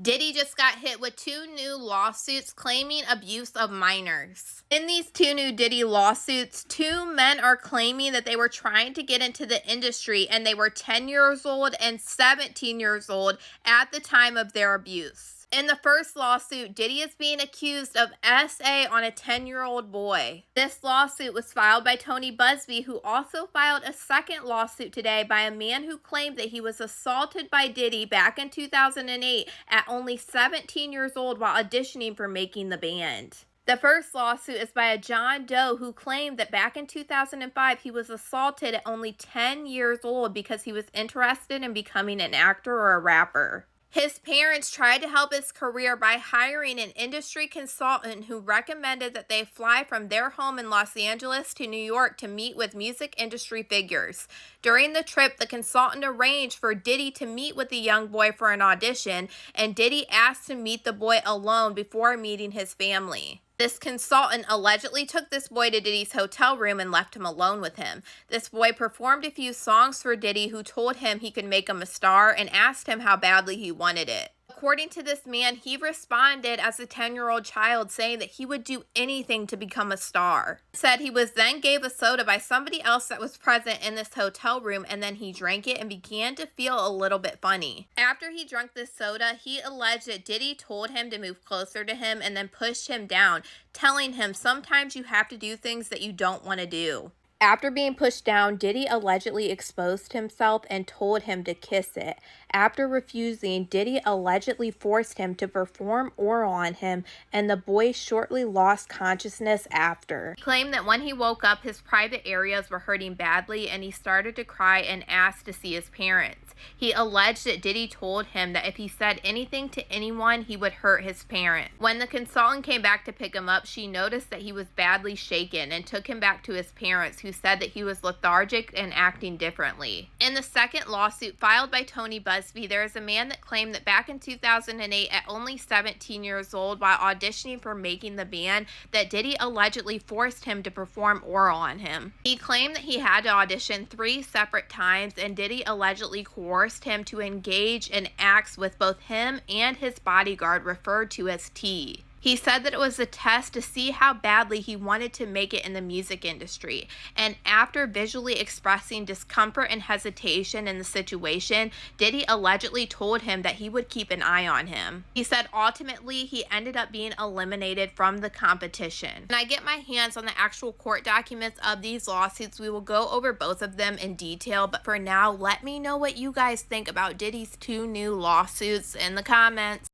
Diddy just got hit with 2 new lawsuits claiming abuse of minors. In these 2 new Diddy lawsuits, 2 men are claiming that they were trying to get into the industry and they were 10 years old and 17 years old at the time of their abuse. In the first lawsuit, Diddy is being accused of SA on a 10-year-old boy. This lawsuit was filed by Tony Busby, who also filed a second lawsuit today by a man who claimed that he was assaulted by Diddy back in 2008 at only 17 years old while auditioning for Making the Band. The first lawsuit is by a John Doe who claimed that back in 2005 he was assaulted at only 10 years old because he was interested in becoming an actor or a rapper. His parents tried to help his career by hiring an industry consultant who recommended that they fly from their home in Los Angeles to New York to meet with music industry figures. During the trip, the consultant arranged for Diddy to meet with the young boy for an audition, and Diddy asked to meet the boy alone before meeting his family. This consultant allegedly took this boy to Diddy's hotel room and left him alone with him. This boy performed a few songs for Diddy, who told him he could make him a star and asked him how badly he wanted it. According to this man, he responded as a 10-year-old child, saying that he would do anything to become a star. Said he was then gave a soda by somebody else that was present in this hotel room, and then he drank it and began to feel a little bit funny. After he drank this soda, he alleged that Diddy told him to move closer to him and then pushed him down, telling him sometimes you have to do things that you don't want to do. After being pushed down, Diddy allegedly exposed himself and told him to kiss it. After refusing, Diddy allegedly forced him to perform oral on him, and the boy shortly lost consciousness after. He claimed that when he woke up, his private areas were hurting badly, and he started to cry and asked to see his parents. He alleged that Diddy told him that if he said anything to anyone, he would hurt his parents. When the consultant came back to pick him up, she noticed that he was badly shaken and took him back to his parents, who said that he was lethargic and acting differently. In the second lawsuit filed by Tony Busby, there is a man that claimed that back in 2008, at only 17 years old, while auditioning for Making the Band, that Diddy allegedly forced him to perform oral on him. He claimed that he had to audition 3 separate times, and Diddy allegedly coerced him to engage in acts with both him and his bodyguard, referred to as T. He said that it was a test to see how badly he wanted to make it in the music industry. And after visually expressing discomfort and hesitation in the situation, Diddy allegedly told him that he would keep an eye on him. He said ultimately he ended up being eliminated from the competition. When I get my hands on the actual court documents of these lawsuits, we will go over both of them in detail. But for now, let me know what you guys think about Diddy's 2 new lawsuits in the comments.